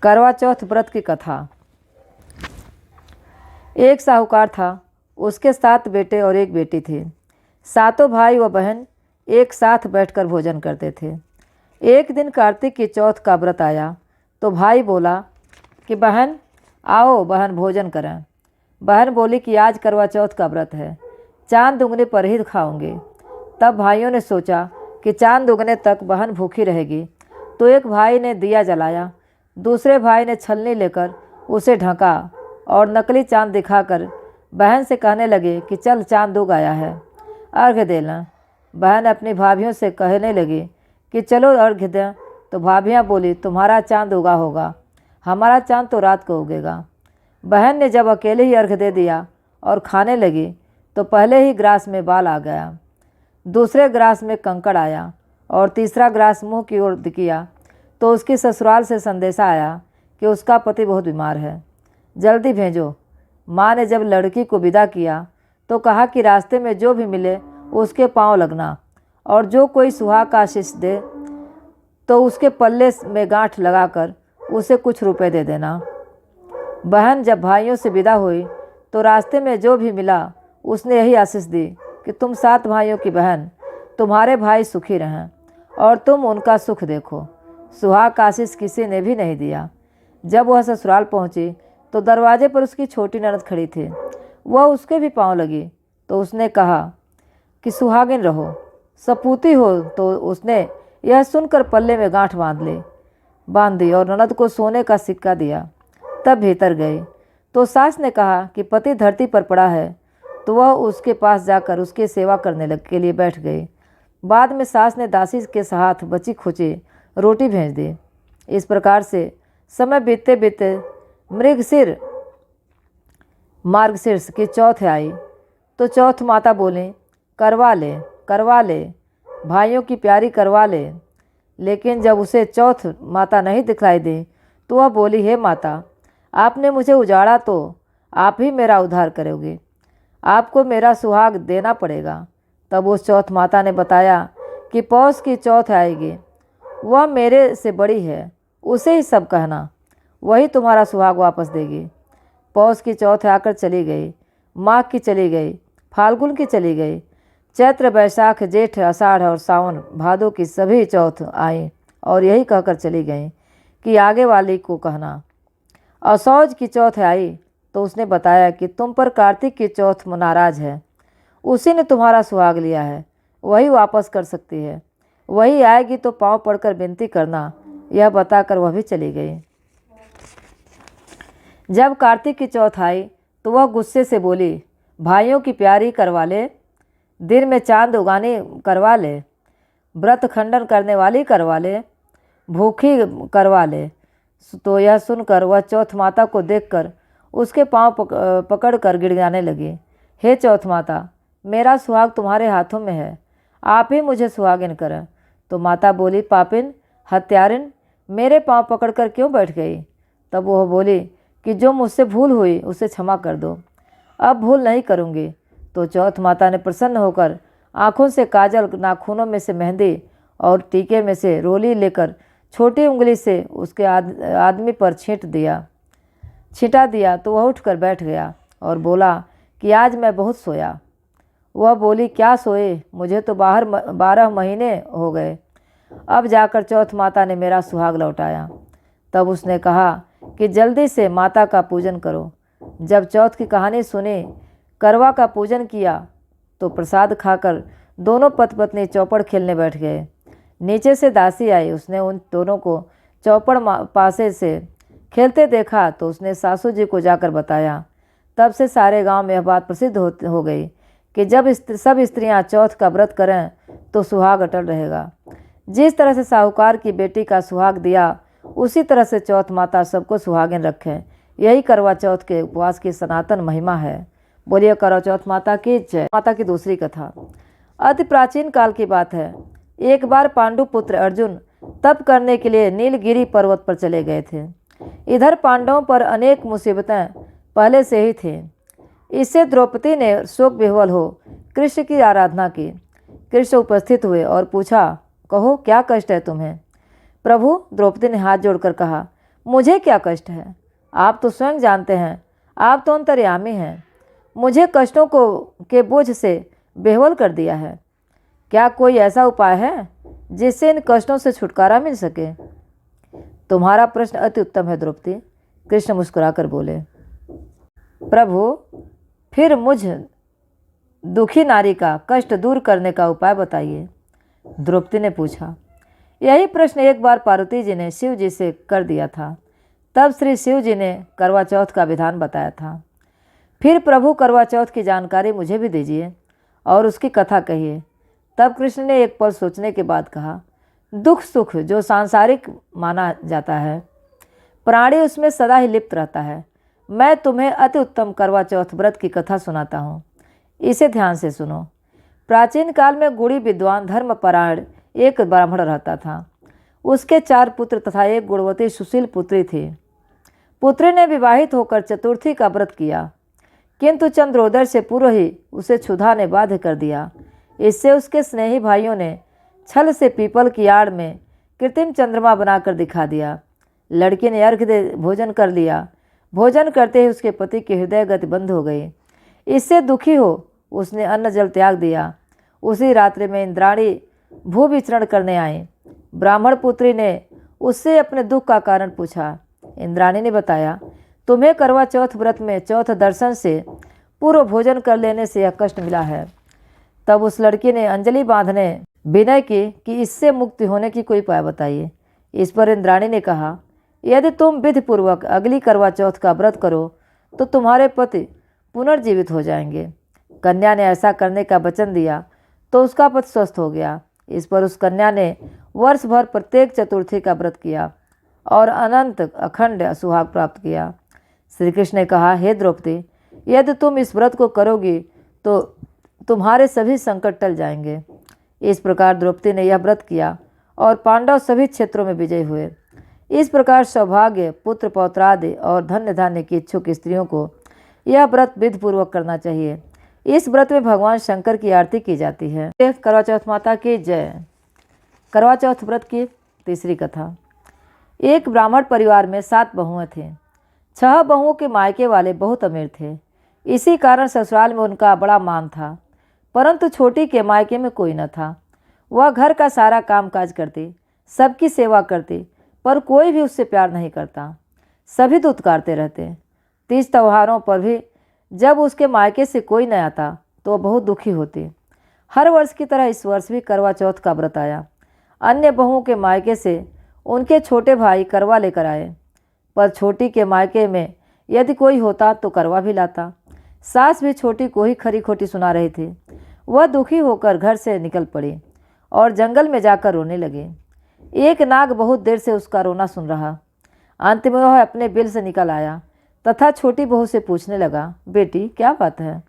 करवा चौथ व्रत की कथा। एक साहूकार था, उसके 7 बेटे और 1 बेटी थी। सातों भाई व बहन एक साथ बैठकर भोजन करते थे। एक दिन कार्तिक की चौथ का व्रत आया तो भाई बोला कि बहन आओ बहन भोजन करें। बहन बोली कि आज करवा चौथ का व्रत है, चांद उगने पर ही खाऊंगे। तब भाइयों ने सोचा कि चांद उगने तक बहन भूखी रहेगी, तो एक भाई ने दिया जलाया, दूसरे भाई ने छलनी लेकर उसे ढका और नकली चांद दिखाकर बहन से कहने लगे कि चल चांद उग आया है, अर्घ्य देना। बहन अपनी भाभियों से कहने लगी कि चलो अर्घ्य दें, तो भाभियाँ बोली तुम्हारा चांद उगा होगा, हमारा चांद तो रात को उगेगा। बहन ने जब अकेले ही अर्घ्य दे दिया और खाने लगी तो पहले ही ग्रास में बाल आ गया, दूसरे ग्रास में कंकड़ आया और तीसरा ग्रास मुंह की ओर किया तो उसकी ससुराल से संदेशा आया कि उसका पति बहुत बीमार है, जल्दी भेजो। माँ ने जब लड़की को विदा किया तो कहा कि रास्ते में जो भी मिले उसके पांव लगना और जो कोई सुहाग का आशीष दे तो उसके पल्ले में गांठ लगाकर उसे कुछ रुपए दे देना। बहन जब भाइयों से विदा हुई तो रास्ते में जो भी मिला उसने यही आशीष दी कि तुम 7 भाइयों की बहन, तुम्हारे भाई सुखी रहें और तुम उनका सुख देखो। सुहाग का आशीष किसी ने भी नहीं दिया। जब वह ससुराल पहुंची तो दरवाजे पर उसकी छोटी ननद खड़ी थी। वह उसके भी पांव लगी तो उसने कहा कि सुहागिन रहो, सपूती हो। तो उसने यह सुनकर पल्ले में गांठ बांध दी और ननद को सोने का सिक्का दिया। तब भीतर गई तो सास ने कहा कि पति धरती पर पड़ा है, तो वह उसके पास जाकर उसकी सेवा करने के लिए बैठ गई। बाद में सास ने दासी के हाथ बची खुची रोटी भेज दी। इस प्रकार से समय बीतते बीतते मार्गशीर्ष की चौथ आई तो चौथ माता बोली करवा ले भाइयों की प्यारी करवा ले। लेकिन जब उसे चौथ माता नहीं दिखलाई दी तो वह बोली हे माता, आपने मुझे उजाड़ा तो आप ही मेरा उद्धार करोगे, आपको मेरा सुहाग देना पड़ेगा। तब उस चौथ माता ने बताया कि पौष की चौथ आएगी, वह मेरे से बड़ी है, उसे ही सब कहना, वही तुम्हारा सुहाग वापस देगी। पौष की चौथ आकर चली गई, माघ की चली गई, फाल्गुन की चली गई, चैत्र बैसाख जेठ आषाढ़ और सावन भादों की सभी चौथ आई और यही कहकर चली गई कि आगे वाली को कहना। असौज की चौथ आई तो उसने बताया कि तुम पर कार्तिक की चौथ नाराज है, उसी ने तुम्हारा सुहाग लिया है, वही वापस कर सकती है, वही आएगी तो पांव पड़कर विनती करना। यह बताकर वह भी चली गई। जब कार्तिक की चौथ आई तो वह गुस्से से बोली भाइयों की प्यारी करवा ले, दिन में चांद उगानी करवा ले, व्रत खंडन करने वाली करवा ले, भूखी करवा ले। तो यह सुनकर वह चौथ माता को देखकर उसके पांव पकड़कर गिड़गिड़ाने लगी। हे चौथ माता, मेरा सुहाग तुम्हारे हाथों में है, आप ही मुझे सुहागिन करें। तो माता बोली पापिन हत्यारिन, मेरे पांव पकड़कर क्यों बैठ गई? तब वह बोली कि जो मुझसे भूल हुई उसे क्षमा कर दो, अब भूल नहीं करूँगी। तो चौथ माता ने प्रसन्न होकर आँखों से काजल, नाखूनों में से मेहंदी और टीके में से रोली लेकर छोटी उंगली से उसके आदमी पर छींटा दिया तो वह उठकर बैठ गया और बोला कि आज मैं बहुत सोया। वह बोली क्या सोए, मुझे तो बाहर 12 महीने हो गए, अब जाकर चौथ माता ने मेरा सुहाग लौटाया। तब उसने कहा कि जल्दी से माता का पूजन करो। जब चौथ की कहानी सुनी, करवा का पूजन किया तो प्रसाद खाकर दोनों पति पत्नी चौपड़ खेलने बैठ गए। नीचे से दासी आई, उसने उन दोनों को चौपड़ पासे से खेलते देखा तो उसने सासू जी को जाकर बताया। तब से सारे गांव में यह बात प्रसिद्ध हो गई कि जब सब स्त्रियां चौथ का व्रत करें तो सुहाग अटल रहेगा। जिस तरह से साहूकार की बेटी का सुहाग दिया, उसी तरह से चौथ माता सबको सुहागिन रखें। यही करवा चौथ के उपवास की सनातन महिमा है। बोलिए करवा चौथ माता की जय। माता की दूसरी कथा अति प्राचीन काल की बात है। एक बार पांडु पुत्र अर्जुन तप करने के लिए नीलगिरी पर्वत पर चले गए थे। इधर पांडवों पर अनेक मुसीबतें पहले से ही थीं। इससे द्रौपदी ने शोक विह्वल हो कृष्ण की आराधना की। कृष्ण उपस्थित हुए और पूछा, कहो क्या कष्ट है तुम्हें? प्रभु, द्रौपदी ने हाथ जोड़कर कहा, मुझे क्या कष्ट है? आप तो स्वयं जानते हैं, आप तो अंतर्यामी हैं। मुझे कष्टों को के बोझ से बेहवल कर दिया है। क्या कोई ऐसा उपाय है जिससे इन कष्टों से छुटकारा मिल सके? तुम्हारा प्रश्न अति उत्तम है द्रौपदी, कृष्ण मुस्कुराकर बोले। प्रभु, फिर मुझ दुखी नारी का कष्ट दूर करने का उपाय बताइए, द्रौपदी ने पूछा। यही प्रश्न एक बार पार्वती जी ने शिव जी से कर दिया था। तब श्री शिव जी ने करवा चौथ का विधान बताया था। फिर प्रभु करवा चौथ की जानकारी मुझे भी दीजिए और उसकी कथा कहिए। तब कृष्ण ने एक पल सोचने के बाद कहा, दुख सुख जो सांसारिक माना जाता है, प्राणी उसमें सदा ही लिप्त रहता है। मैं तुम्हें अति उत्तम करवा चौथ व्रत की कथा सुनाता हूँ, इसे ध्यान से सुनो। प्राचीन काल में गुणी विद्वान धर्मपरायण एक ब्राह्मण रहता था। उसके 4 पुत्र तथा एक गुणवती सुशील पुत्री थी। पुत्री ने विवाहित होकर चतुर्थी का व्रत किया, किंतु चंद्रोदय से पूर्व ही उसे क्षुधा ने बाध्य कर दिया। इससे उसके स्नेही भाइयों ने छल से पीपल की आड़ में कृत्रिम चंद्रमा बनाकर दिखा दिया। लड़की ने अर्घ्य दे भोजन कर लिया। भोजन करते ही उसके पति की हृदय गति बंद हो गई। इससे दुखी हो उसने अन्न जल त्याग दिया। उसी रात्रि में इंद्राणी भू विचरण करने आई। ब्राह्मण पुत्री ने उससे अपने दुख का कारण पूछा। इंद्राणी ने बताया, तुम्हें करवा चौथ व्रत में चौथ दर्शन से पूर्व भोजन कर लेने से यह कष्ट मिला है। तब उस लड़की ने अंजलि बांधने विनय की कि इससे मुक्ति होने की कोई उपाय बताइए। इस पर इंद्राणी ने कहा, यदि तुम विधिपूर्वक अगली करवा चौथ का व्रत करो तो तुम्हारे पति पुनर्जीवित हो जाएंगे। कन्या ने ऐसा करने का वचन दिया तो उसका पति स्वस्थ हो गया। इस पर उस कन्या ने वर्ष भर प्रत्येक चतुर्थी का व्रत किया और अनंत अखंड सुहाग प्राप्त किया। श्री कृष्ण ने कहा, हे द्रौपदी, यदि तुम इस व्रत को करोगी तो तुम्हारे सभी संकट टल जाएंगे। इस प्रकार द्रौपदी ने यह व्रत किया और पांडव सभी क्षेत्रों में विजयी हुए। इस प्रकार सौभाग्य, पुत्र पौत्रादि और धन्य धान्य की इच्छुक स्त्रियों को यह व्रत विधिपूर्वक करना चाहिए। इस व्रत में भगवान शंकर की आरती की जाती है। करवा चौथ माता की जय। करवा चौथ व्रत की तीसरी कथा। एक ब्राह्मण परिवार में 7 बहुएं थीं। 6 बहुओं के मायके वाले बहुत अमीर थे। इसी कारण ससुराल में उनका बड़ा मान था, परंतु छोटी के मायके में कोई न था। वह घर का सारा काम काज करती, सबकी सेवा करती, पर कोई भी उससे प्यार नहीं करता। सभी दुत्कारते रहते। तीज त्योहारों पर भी जब उसके मायके से कोई न आता तो वह बहुत दुखी होती। हर वर्ष की तरह इस वर्ष भी करवा चौथ का व्रत आया। अन्य बहुओं के मायके से उनके छोटे भाई करवा लेकर आए, पर छोटी के मायके में यदि कोई होता तो करवा भी लाता। सास भी छोटी को ही खरी खोटी सुना रही थी। वह दुखी होकर घर से निकल पड़ी और जंगल में जाकर रोने लगी। एक नाग बहुत देर से उसका रोना सुन रहा। अंत में वह अपने बिल से निकल आया तथा छोटी बहू से पूछने लगा, बेटी क्या बात है,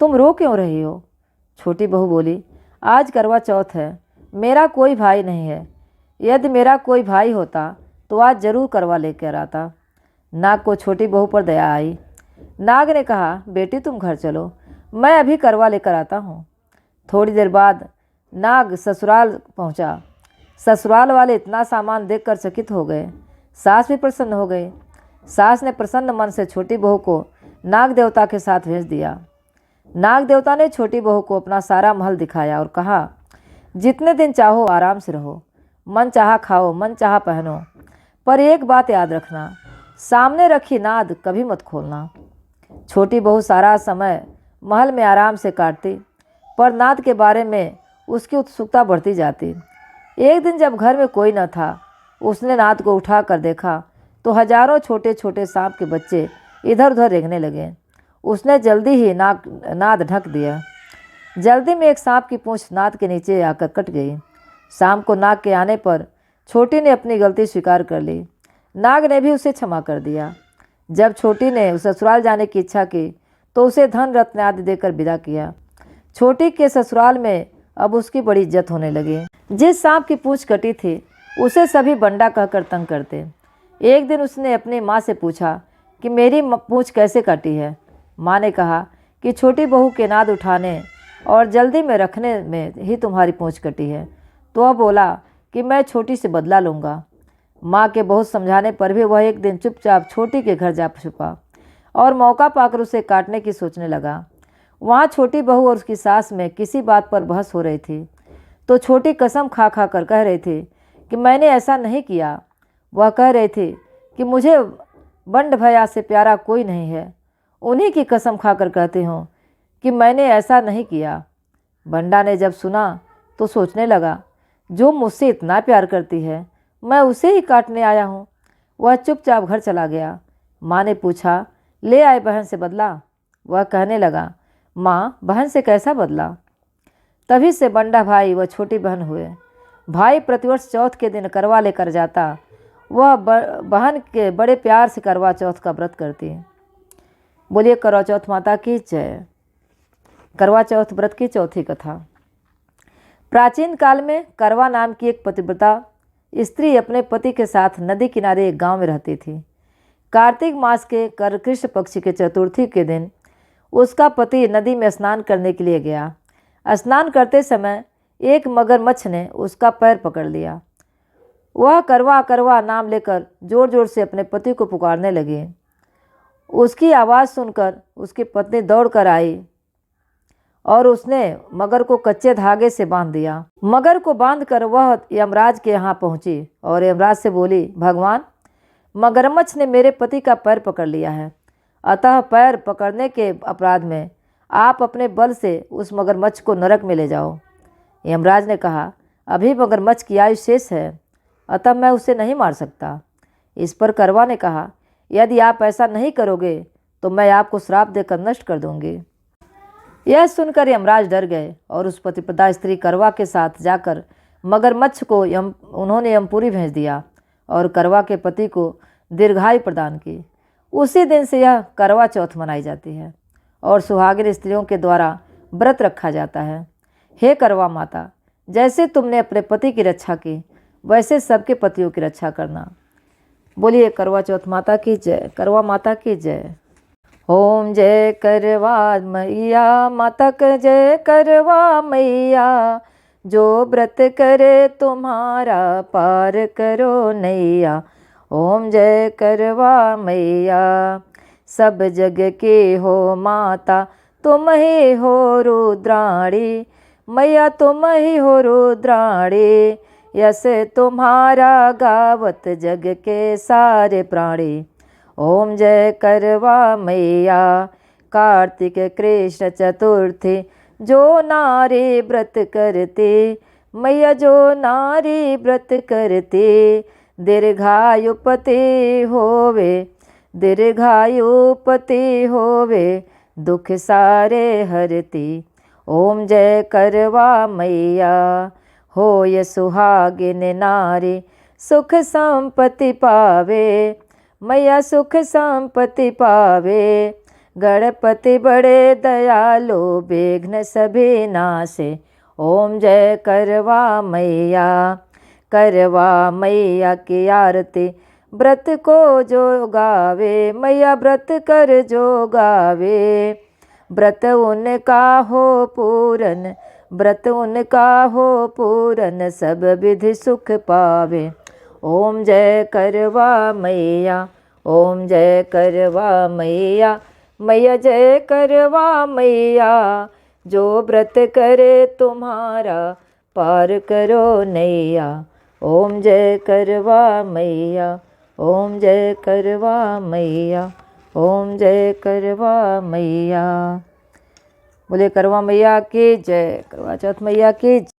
तुम रो क्यों रही हो? छोटी बहू बोली, आज करवा चौथ है, मेरा कोई भाई नहीं है। यदि मेरा कोई भाई होता तो आज जरूर करवा लेकर आता। नाग को छोटी बहू पर दया आई। नाग ने कहा, बेटी तुम घर चलो, मैं अभी करवा लेकर आता हूँ। थोड़ी देर बाद नाग ससुराल पहुँचा। ससुराल वाले इतना सामान देखकर चकित हो गए। सास भी प्रसन्न हो गई। सास ने प्रसन्न मन से छोटी बहू को नाग देवता के साथ भेज दिया। नाग देवता ने छोटी बहू को अपना सारा महल दिखाया और कहा, जितने दिन चाहो आराम से रहो, मन चाहा खाओ, मन चाहा पहनो, पर एक बात याद रखना, सामने रखी नाद कभी मत खोलना। छोटी बहू सारा समय महल में आराम से काटती, पर नाद के बारे में उसकी उत्सुकता बढ़ती जाती। एक दिन जब घर में कोई न था, उसने नाद को उठा कर देखा तो हजारों छोटे छोटे सांप के बच्चे इधर उधर रेंगने लगे। उसने जल्दी ही नाद ढक दिया। जल्दी में एक सांप की पूंछ नाद के नीचे आकर कट गई। शाम को नाग के आने पर छोटी ने अपनी गलती स्वीकार कर ली। नाग ने भी उसे क्षमा कर दिया। जब छोटी ने ससुराल जाने की इच्छा की तो उसे धन रत्न आदि देकर विदा किया। छोटी के ससुराल में अब उसकी बड़ी इज्जत होने लगी। जिस सांप की पूंछ कटी थी उसे सभी बंडा कहकर तंग करते। एक दिन उसने अपनी माँ से पूछा कि मेरी पूंछ कैसे कटी है। माँ ने कहा कि छोटी बहू के नाद उठाने और जल्दी में रखने में ही तुम्हारी पूंछ कटी है। तो वह बोला कि मैं छोटी से बदला लूँगा। माँ के बहुत समझाने पर भी वह एक दिन चुपचाप छोटी के घर जा छुपा और मौका पाकर उसे काटने की सोचने लगा। वहाँ छोटी बहू और उसकी सास में किसी बात पर बहस हो रही थी, तो छोटी कसम खा खा कर कह रही थी कि मैंने ऐसा नहीं किया। वह कह रही थी कि मुझे बंड भैया से प्यारा कोई नहीं है, उन्हीं की कसम खाकर कहती हूँ कि मैंने ऐसा नहीं किया। बंडा ने जब सुना तो सोचने लगा, जो मुझसे इतना प्यार करती है मैं उसे ही काटने आया हूँ। वह चुपचाप घर चला गया। माँ ने पूछा, ले आए बहन से बदला? वह कहने लगा, माँ बहन से कैसा बदला? तभी से बंडा भाई व छोटी बहन हुए। भाई प्रतिवर्ष चौथ के दिन करवा लेकर जाता, वह बहन के बड़े प्यार से करवा चौथ का व्रत करती। बोलिए करवा चौथ माता की जय। करवा चौथ व्रत की चौथी कथा। प्राचीन काल में करवा नाम की एक पतिव्रता स्त्री अपने पति के साथ नदी किनारे एक गांव में रहती थी। कार्तिक मास के कृष्ण पक्ष के चतुर्थी के दिन उसका पति नदी में स्नान करने के लिए गया। स्नान करते समय एक मगरमच्छ ने उसका पैर पकड़ लिया। वह करवा करवा नाम लेकर जोर जोर से अपने पति को पुकारने लगी। उसकी आवाज़ सुनकर उसकी पत्नी दौड़ कर आई और उसने मगर को कच्चे धागे से बांध दिया। मगर को बांधकर वह यमराज के यहाँ पहुँची और यमराज से बोली, भगवान, मगरमच्छ ने मेरे पति का पैर पकड़ लिया है, अतः पैर पकड़ने के अपराध में आप अपने बल से उस मगरमच्छ को नरक में ले जाओ। यमराज ने कहा, अभी मगरमच्छ की आयु शेष है, अतः मैं उसे नहीं मार सकता। इस पर करवा ने कहा, यदि आप ऐसा नहीं करोगे तो मैं आपको श्राप देकर नष्ट कर दूंगी। यह सुनकर यमराज डर गए और उस पतिव्रता स्त्री करवा के साथ जाकर मगरमच्छ को उन्होंने यमपुरी भेज दिया और करवा के पति को दीर्घायु प्रदान की। उसी दिन से यह करवा चौथ मनाई जाती है और सुहागिन स्त्रियों के द्वारा व्रत रखा जाता है। हे करवा माता, जैसे तुमने अपने पति की रक्षा की, वैसे सबके पतियों की रक्षा करना। बोलिए करवा चौथ माता की जय। करवा माता की जय। ओम जय करवा मैया, माता का जय करवा मैया, जो व्रत करे तुम्हारा पार करो नैया। ओम जय करवा मैया, सब जग के हो माता, तुम ही हो रुद्राणी, मैया तुम ही हो रुद्राणी, यस तुम्हारा गावत जग के सारे प्राणी। ओम जय करवा मैया, कार्तिक कृष्ण चतुर्थी, जो नारी व्रत करती, मैया जो नारी व्रत करती, दीर्घायुपति होवे, दीर्घायुपति होवे, दुख सारे हरती। ओम जय करवा मैया, होय सुहागिन नारी, सुख संपत्ति पावे, मैया सुख संपत्ति पावे, गणपति बड़े दयालु, विघ्न सभी नासे। ओम जय करवा मैया, करवा मैया की आरती, व्रत को जो गावे, मैया व्रत कर जो गावे, व्रत उनका हो पूरन, व्रत उनका हो पूरन, सब विधि सुख पावे। ओम जय करवा मैया, ओम जय करवा मैया, मैया जय करवा मैया, जो व्रत करे तुम्हारा पार करो नैया। ओम जय करवा मैया, ओम जय करवा मैया, ओम जय करवा मैया। बोले करवा मैया की जय। करवा चौथ मैया की जय।